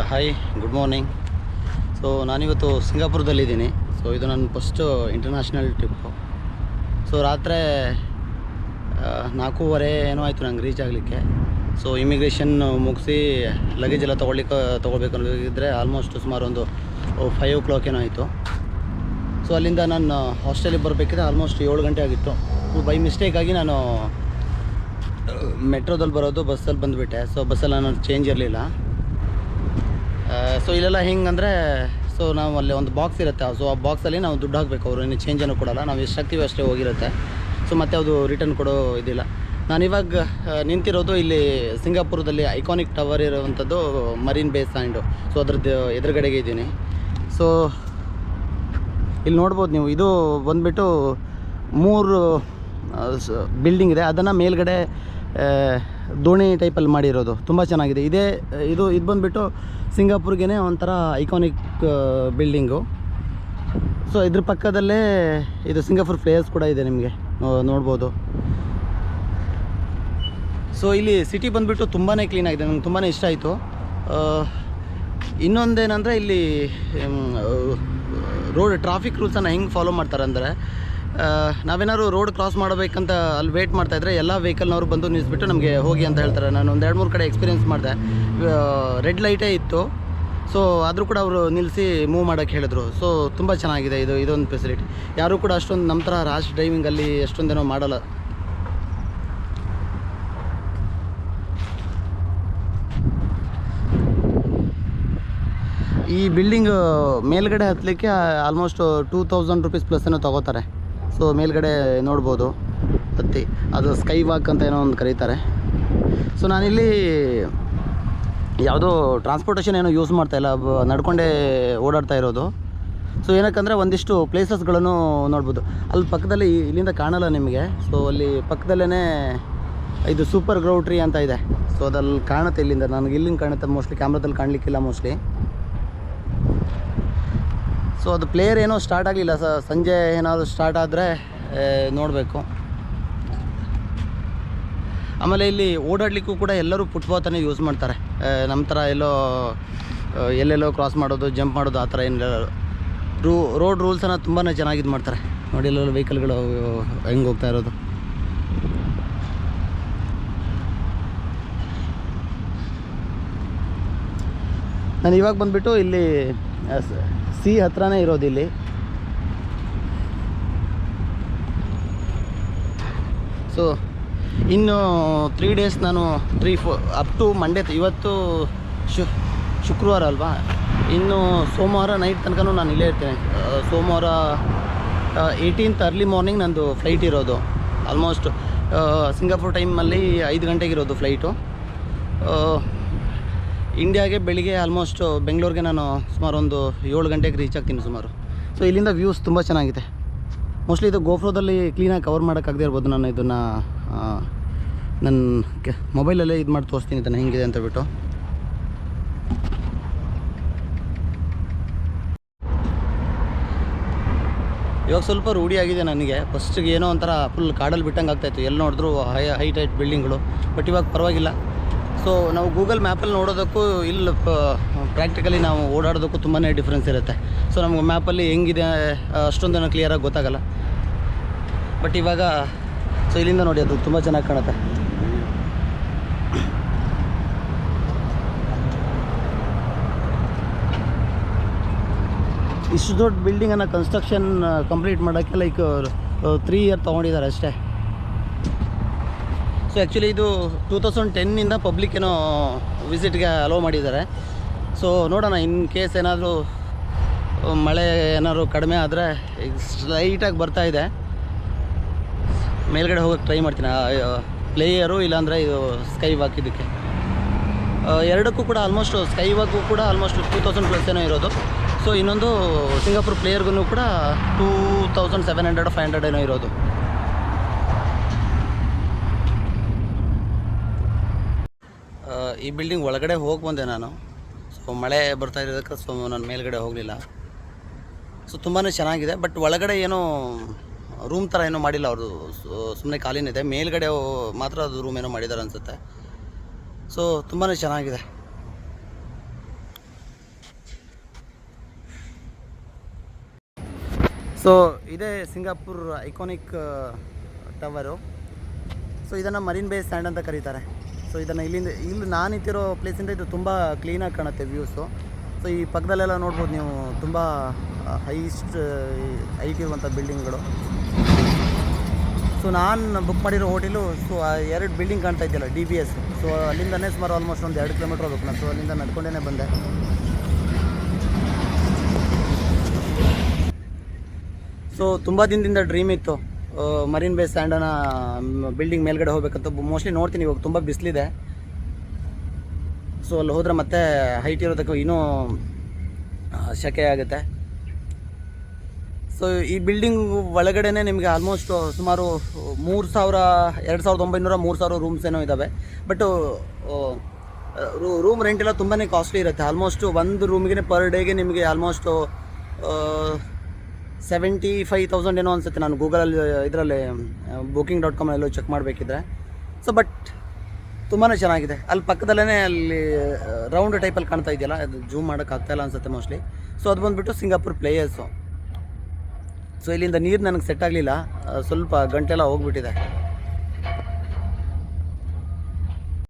Hi, good morning. So ನಾನಿವತ್ತು ಸಿಂಗಾಪುರದಲ್ಲಿದ್ದೀನಿ. So ಇದು ನನ್ನ ಫಸ್ಟು ಇಂಟರ್ನ್ಯಾಷನಲ್ ಟ್ರಿಪ್ಪು. ಸೊ ರಾತ್ರಿ 4:30 ಏನೋ ಆಯಿತು ನಂಗೆ ರೀಚ್ ಆಗಲಿಕ್ಕೆ. ಸೊ ಇಮಿಗ್ರೇಷನ್ ಮುಗಿಸಿ ಲಗೇಜ್ ಎಲ್ಲ ತೊಗೊಳ್ಬೇಕು ಅನ್ನೋದಿದ್ದರೆ ಆಲ್ಮೋಸ್ಟ್ ಸುಮಾರು ಒಂದು 5 o'clock ಏನೋ ಆಯಿತು. ಸೊ ಅಲ್ಲಿಂದ ನಾನು ಹಾಸ್ಟೆಲಿಗೆ ಬರಬೇಕಿದ್ರೆ ಆಲ್ಮೋಸ್ಟ್ 7 ಗಂಟೆ ಆಗಿತ್ತು. ಬೈ ಮಿಸ್ಟೇಕಾಗಿ ನಾನು ಮೆಟ್ರೋದಲ್ಲಿ ಬರೋದು ಬಸ್ಸಲ್ಲಿ ಬಂದುಬಿಟ್ಟೆ. ಸೊ ಬಸ್ಸಲ್ಲಿ ನಾನು ಚೇಂಜ್ ಇರಲಿಲ್ಲ. ಸೊ ಇಲ್ಲೆಲ್ಲ ಹೆಂಗಂದರೆ, ಸೊ ನಾವು ಅಲ್ಲಿ ಒಂದು ಬಾಕ್ಸ್ ಇರುತ್ತೆ. ಸೊ ಆ ಬಾಕ್ಸಲ್ಲಿ ನಾವು ದುಡ್ಡು ಹಾಕಬೇಕು. ಅವರು ಇನ್ನು ಚೇಂಜನ್ನು ಕೊಡೋಲ್ಲ. ನಾವು ಎಷ್ಟು ಹಾಕ್ತೀವಿ ಅಷ್ಟೇ ಹೋಗಿರುತ್ತೆ. ಸೊ ಮತ್ತೆ ಅದು ರಿಟರ್ನ್ ಕೊಡೋ ಇದಿಲ್ಲ. ನಾನಿವಾಗ ನಿಂತಿರೋದು ಇಲ್ಲಿ ಸಿಂಗಾಪುರದಲ್ಲಿ ಐಕಾನಿಕ್ ಟವರ್ ಇರುವಂಥದ್ದು ಮರೀನ್ ಬೇ ಸ್ಯಾಂಡು. ಸೊ ಅದ್ರದ್ದು ಎದುರುಗಡೆಗೆ ಇದ್ದೀನಿ. ಸೊ ಇಲ್ಲಿ ನೋಡ್ಬೋದು ನೀವು, ಇದು ಬಂದುಬಿಟ್ಟು 3 ಬಿಲ್ಡಿಂಗ್ ಇದೆ. ಅದನ್ನು ಮೇಲ್ಗಡೆ ದೋಣಿ ಟೈಪಲ್ಲಿ ಮಾಡಿರೋದು ತುಂಬ ಚೆನ್ನಾಗಿದೆ. ಇದು ಬಂದುಬಿಟ್ಟು ಸಿಂಗಾಪುರ್ಗೆ ಒಂಥರ ಐಕಾನಿಕ್ ಬಿಲ್ಡಿಂಗು. ಸೊ ಇದ್ರ ಪಕ್ಕದಲ್ಲೇ ಇದು ಸಿಂಗಾಪುರ್ ಪ್ಲೇಸ್ ಕೂಡ ಇದೆ, ನಿಮಗೆ ನೋಡ್ಬೋದು. ಸೊ ಇಲ್ಲಿ ಸಿಟಿ ಬಂದುಬಿಟ್ಟು ತುಂಬಾ ಕ್ಲೀನಾಗಿದೆ, ನಂಗೆ ತುಂಬಾ ಇಷ್ಟ ಆಯಿತು. ಇನ್ನೊಂದೇನೆಂದರೆ ಇಲ್ಲಿ ರೋಡ್ ಟ್ರಾಫಿಕ್ ರೂಲ್ಸನ್ನು ಹೆಂಗೆ ಫಾಲೋ ಮಾಡ್ತಾರೆ ಅಂದರೆ, ನಾವೇನಾದ್ರು ರೋಡ್ ಕ್ರಾಸ್ ಮಾಡಬೇಕಂತ ಅಲ್ಲಿ ವೇಟ್ ಮಾಡ್ತಾಯಿದ್ರೆ ಎಲ್ಲ ವೆಹಿಕಲ್ನವರು ಬಂದು ನಿಲ್ಲಿಸ್ಬಿಟ್ಟು ನಮಗೆ ಹೋಗಿ ಅಂತ ಹೇಳ್ತಾರೆ. ನಾನು ಒಂದು 2-3 ಕಡೆ ಎಕ್ಸ್ಪೀರಿಯೆನ್ಸ್ ಮಾಡಿದೆ. ರೆಡ್ ಲೈಟೇ ಇತ್ತು. ಸೊ ಆದರೂ ಕೂಡ ಅವರು ನಿಲ್ಲಿಸಿ ಮೂವ್ ಮಾಡೋಕ್ಕೆ ಹೇಳಿದ್ರು. ಸೊ ತುಂಬ ಚೆನ್ನಾಗಿದೆ ಇದೊಂದು ಫೆಸಿಲಿಟಿ. ಯಾರೂ ಕೂಡ ಅಷ್ಟೊಂದು ನಮ್ಮ ಥರ ರ್ಯಾಶ್ ಡ್ರೈವಿಂಗಲ್ಲಿ ಅಷ್ಟೊಂದೇನೋ ಮಾಡಲ್ಲ. ಈ ಬಿಲ್ಡಿಂಗ್ ಮೇಲ್ಗಡೆ ಹತ್ತಲಿಕ್ಕೆ ಆಲ್ಮೋಸ್ಟ್ 2000 ರೂಪೀಸ್ ಪ್ಲಸ್ ಏನೋ ತೊಗೋತಾರೆ. ಸೊ ಮೇಲ್ಗಡೆ ನೋಡ್ಬೋದು ಹತ್ತಿ, ಅದು ಸ್ಕೈ ವಾಕ್ ಅಂತ ಏನೋ ಒಂದು ಕರೀತಾರೆ. ಸೊ ನಾನಿಲ್ಲಿ ಯಾವುದೋ ಟ್ರಾನ್ಸ್ಪೋರ್ಟೇಷನ್ ಏನೋ ಯೂಸ್ ಮಾಡ್ತಾಯಿಲ್ಲ, ನಡ್ಕೊಂಡೇ ಓಡಾಡ್ತಾ ಇರೋದು. ಸೊ ಏನಕ್ಕಂದರೆ ಒಂದಿಷ್ಟು ಪ್ಲೇಸಸ್ಗಳನ್ನು ನೋಡ್ಬೋದು. ಅಲ್ಲಿ ಪಕ್ಕದಲ್ಲಿ ಇಲ್ಲಿಂದ ಕಾಣಲ್ಲ ನಿಮಗೆ. ಸೊ ಅಲ್ಲಿ ಪಕ್ಕದಲ್ಲೇ ಇದು ಸೂಪರ್ ಗ್ರೌ ಟ್ರೀ ಅಂತ ಇದೆ. ಸೊ ಅದಲ್ಲಿ ಕಾಣುತ್ತೆ, ಇಲ್ಲಿಂದ ನನಗೆ ಇಲ್ಲಿಂದ ಕಾಣುತ್ತೆ. ಮೋಸ್ಟ್ಲಿ ಕ್ಯಾಮ್ರಾದಲ್ಲಿ ಕಾಣಲಿಕ್ಕಿಲ್ಲ ಮೋಸ್ಟ್ಲಿ. ಸೊ ಅದು ಪ್ಲೇಯರ್ ಏನೋ ಸ್ಟಾರ್ಟ್ ಆಗಲಿಲ್ಲ. ಸಂಜೆ ಏನಾದರೂ ಸ್ಟಾರ್ಟ್ ಆದರೆ ನೋಡಬೇಕು. ಆಮೇಲೆ ಇಲ್ಲಿ ಓಡಾಡಲಿಕ್ಕೂ ಕೂಡ ಎಲ್ಲರೂ ಫುಟ್ಪಾತನ್ನೇ ಯೂಸ್ ಮಾಡ್ತಾರೆ. ನಮ್ಮ ಥರ ಎಲ್ಲೆಲ್ಲೋ ಕ್ರಾಸ್ ಮಾಡೋದು, ಜಂಪ್ ಮಾಡೋದು ಆ ಥರ ಏನಿಲ್ಲ. ರೋಡ್ ರೂಲ್ಸನ್ನು ತುಂಬಾ ಚೆನ್ನಾಗಿ ಇದು ಮಾಡ್ತಾರೆ. ನೋಡಿ ಎಲ್ಲೆಲ್ಲ ವೆಹಿಕಲ್ಗಳು ಹೆಂಗೆ ಹೋಗ್ತಾ ಇರೋದು. ನಾನು ಇವಾಗ ಬಂದುಬಿಟ್ಟು ಇಲ್ಲಿ ಸಿ ಹತ್ರನೇ ಇರೋದು ಇಲ್ಲಿ. ಸೊ ಇನ್ನು 3 days ನಾನು 3-4 ಅಪ್ ಟು ಮಂಡೇ. ಇವತ್ತು ಶುಕ್ರವಾರ ಅಲ್ವಾ, ಇನ್ನು ಸೋಮವಾರ ನೈಟ್ ತನಕ ನಾನು ಇಲ್ಲೇ ಇರ್ತೇನೆ. ಸೋಮವಾರ 18th ಅರ್ಲಿ ಮಾರ್ನಿಂಗ್ ನಂದು ಫ್ಲೈಟ್ ಇರೋದು. ಆಲ್ಮೋಸ್ಟ್ ಸಿಂಗಾಪುರ್ ಟೈಮಲ್ಲಿ 5 ಗಂಟೆಗೆ ಇರೋದು ಫ್ಲೈಟು. ಇಂಡಿಯಾಗೆ ಬೆಳಿಗ್ಗೆ ಆಲ್ಮೋಸ್ಟ್ ಬೆಂಗಳೂರಿಗೆ ನಾನು ಸುಮಾರು ಒಂದು 7 ಗಂಟೆಗೆ ರೀಚ್ ಆಗ್ತೀನಿ ಸುಮಾರು. ಸೊ ಇಲ್ಲಿಂದ ವ್ಯೂಸ್ ತುಂಬ ಚೆನ್ನಾಗಿದೆ. ಮೋಸ್ಟ್ಲಿ ಇದು ಗೋಪ್ರೋದಲ್ಲಿ ಕ್ಲೀನಾಗಿ ಕವರ್ ಮಾಡೋಕ್ಕಾಗದೇ ಇರ್ಬೋದು. ನಾನು ಇದನ್ನು ನನ್ನ ಮೊಬೈಲಲ್ಲೇ ಇದು ಮಾಡಿ ತೋರಿಸ್ತೀನಿ ಇದನ್ನು ಹೆಂಗಿದೆ ಅಂತ ಬಿಟ್ಟು. ಇವಾಗ ಸ್ವಲ್ಪ ರೂಢಿಯಾಗಿದೆ ನನಗೆ. ಫಸ್ಟಿಗೆ ಏನೋ ಒಂಥರ ಫುಲ್ ಕಾಡಲ್ಲಿ ಬಿಟ್ಟಂಗೆ ಆಗ್ತಾಯಿತ್ತು, ಎಲ್ಲಿ ನೋಡಿದ್ರು ಹೈಟ್ ಬಿಲ್ಡಿಂಗ್ಗಳು. ಬಟ್ ಇವಾಗ ಪರವಾಗಿಲ್ಲ. ಸೊ ನಾವು ಗೂಗಲ್ ಮ್ಯಾಪಲ್ಲಿ ನೋಡೋದಕ್ಕೂ ಇಲ್ಲಿ ಪ್ರಾಕ್ಟಿಕಲಿ ನಾವು ಓಡಾಡೋದಕ್ಕೂ ತುಂಬಾ ಡಿಫ್ರೆನ್ಸ್ ಇರುತ್ತೆ. ಸೊ ನಮ್ಗೆ ಮ್ಯಾಪಲ್ಲಿ ಹೆಂಗಿದೆ ಅಷ್ಟೊಂದೇನೋ ಕ್ಲಿಯರಾಗಿ ಗೊತ್ತಾಗಲ್ಲ. ಬಟ್ ಇವಾಗ ಸೊ ಇಲ್ಲಿಂದ ನೋಡಿ ಅದು ತುಂಬ ಚೆನ್ನಾಗಿ ಕಾಣುತ್ತೆ. ಇಷ್ಟು ದೊಡ್ಡ ಬಿಲ್ಡಿಂಗನ್ನು ಕನ್ಸ್ಟ್ರಕ್ಷನ್ ಕಂಪ್ಲೀಟ್ ಮಾಡೋಕ್ಕೆ ಲೈಕ್ 3 years ತೊಗೊಂಡಿದ್ದಾರೆ ಅಷ್ಟೇ. ಸೊ ಆ್ಯಕ್ಚುಲಿ ಇದು 2010 ಪಬ್ಲಿಕ್ ಏನೋ ವಿಸಿಟ್ಗೆ ಅಲೋ ಮಾಡಿದ್ದಾರೆ. ಸೊ ನೋಡೋಣ, ಇನ್ ಕೇಸ್ ಏನಾದರೂ ಮಳೆ ಏನಾದರೂ ಕಡಿಮೆ ಆದರೆ ಸ್ಲೈಟಾಗಿ ಬರ್ತಾಯಿದೆ. ಮೇಲ್ಗಡೆ ಹೋಗೋಕ್ಕೆ ಟ್ರೈ ಮಾಡ್ತೀನಿ. ಪ್ಲೇಯರು ಇಲ್ಲಾಂದರೆ ಇದು ಸ್ಕೈ ವಾಕ್. ಇದಕ್ಕೆ ಎರಡಕ್ಕೂ ಕೂಡ ಆಲ್ಮೋಸ್ಟ್ ಸ್ಕೈ ವಾಕು ಕೂಡ ಆಲ್ಮೋಸ್ಟ್ 2000 ಪ್ಲಸ್ ಏನೋ ಇರೋದು. ಸೊ ಇನ್ನೊಂದು ಸಿಂಗಾಪುರ್ ಪ್ಲೇಯರ್ಗೂ ಕೂಡ 2700-500 ಏನೋ ಇರೋದು. ಈ ಬಿಲ್ಡಿಂಗ್ ಒಳಗಡೆ ಹೋಗಿ ಬಂದೆ ನಾನು. ಸೊ ಮಳೆ ಬರ್ತಾ ಇರೋದಕ್ಕೆ ಸೊ ನಾನು ಮೇಲ್ಗಡೆ ಹೋಗಲಿಲ್ಲ. ಸೊ ತುಂಬಾ ಚೆನ್ನಾಗಿದೆ. ಬಟ್ ಒಳಗಡೆ ಏನೋ ರೂಮ್ ಥರ ಏನೋ ಮಾಡಿಲ್ಲ ಅವರು, ಸುಮ್ಮನೆ ಖಾಲಿನಿದೆ. ಮೇಲ್ಗಡೆ ಮಾತ್ರ ಅದು ರೂಮ್ ಏನೋ ಮಾಡಿದ್ದಾರೆ ಅನಿಸುತ್ತೆ. ಸೊ ತುಂಬಾ ಚೆನ್ನಾಗಿದೆ. ಸೊ ಇದೇ ಸಿಂಗಾಪುರ್ ಐಕಾನಿಕ್ ಟವರು. ಸೊ ಇದನ್ನು ಮರೀನ್ ಬೇ ಸ್ಟ್ಯಾಂಡ್ ಅಂತ ಕರೀತಾರೆ. ಸೊ ಇದನ್ನು ಇಲ್ಲಿ ನಾನು ನಿಂತಿರೋ ಪ್ಲೇಸಿಂದ ಇದು ತುಂಬ ಕ್ಲೀನಾಗಿ ಕಾಣುತ್ತೆ ವ್ಯೂಸು. ಸೊ ಈ ಪಕ್ಕದಲ್ಲೆಲ್ಲ ನೋಡ್ಬೋದು ನೀವು, ತುಂಬ ಹೈಟ್ ಇರುವಂಥ ಬಿಲ್ಡಿಂಗ್ಗಳು. ಸೊ ನಾನು ಬುಕ್ ಮಾಡಿರೋ ಹೋಟೆಲು, ಸೊ ಆ 2 ಬಿಲ್ಡಿಂಗ್ ಕಾಣ್ತಾ ಇದೆಯಲ್ಲ DBS, ಸೊ ಅಲ್ಲಿಂದನೇ ಸುಮಾರು ಆಲ್ಮೋಸ್ಟ್ ಒಂದು 2 ಕಿಲೋಮೀಟ್ರ್ ಹೋಗ್ಬೇಕು ನಾನು. ಸೊ ಅಲ್ಲಿಂದ ನಡ್ಕೊಂಡೇ ಬಂದೆ. ಸೊ ತುಂಬ ದಿನದಿಂದ ಡ್ರೀಮ್ ಇತ್ತು ಮರೀನ್ ಬೇ ಸ್ಟ್ಯಾಂಡನ ಬಿಲ್ಡಿಂಗ್ ಮೇಲ್ಗಡೆ ಹೋಗ್ಬೇಕಂತ. ಮೋಸ್ಟ್ಲಿ ನೋಡ್ತೀನಿ, ಇವಾಗ ತುಂಬ ಬಿಸಿಲಿದೆ. ಸೊ ಅಲ್ಲಿ ಹೋದರೆ ಮತ್ತೆ ಹೈಟ್ ಇರೋದಕ್ಕೆ ಇನ್ನೂ ಶಕೆ ಆಗುತ್ತೆ. ಸೊ ಈ ಬಿಲ್ಡಿಂಗ್ ಒಳಗಡೆ ನಿಮಗೆ ಆಲ್ಮೋಸ್ಟ್ ಸುಮಾರು 2,900 3,000 ರೂಮ್ಸ್ ಏನೋ ಇದ್ದಾವೆ. ಬಟ್ ರೂಮ್ ರೆಂಟ್ ಎಲ್ಲ ತುಂಬಾ ಕಾಸ್ಟ್ಲಿ ಇರುತ್ತೆ. ಆಲ್ಮೋಸ್ಟ್ ಒಂದು ರೂಮಿಗೆ ಪರ್ ಡೇಗೆ ನಿಮಗೆ ಆಲ್ಮೋಸ್ಟ್ 75,000 ಏನೋ ಅನಿಸುತ್ತೆ. ನಾನು ಗೂಗಲಲ್ಲಿ ಇದರಲ್ಲಿ booking.com ಎಲ್ಲೋ ಚೆಕ್ ಮಾಡಬೇಕಿದ್ರೆ. ಸೊ ಬಟ್ ತುಂಬಾ ಚೆನ್ನಾಗಿದೆ. ಅಲ್ಲಿ ಪಕ್ಕದಲ್ಲೇ ಅಲ್ಲಿ ರೌಂಡ್ ಟೈಪಲ್ಲಿ ಕಾಣ್ತಾ ಇದೆಯಲ್ಲ, ಅದು ಜೂಮ್ ಮಾಡೋಕ್ಕಾಗ್ತಾಯಿಲ್ಲ ಅನಿಸುತ್ತೆ ಮೋಸ್ಟ್ಲಿ. ಸೊ ಅದು ಬಂದುಬಿಟ್ಟು ಸಿಂಗಾಪುರ್ ಪ್ಲೇಯರ್ಸು. ಸೊ ಇಲ್ಲಿಂದ ನೀರು ನನಗೆ ಸೆಟ್ ಆಗಲಿಲ್ಲ, ಸ್ವಲ್ಪ ಗಂಟೆಲ್ಲ ಹೋಗ್ಬಿಟ್ಟಿದೆ.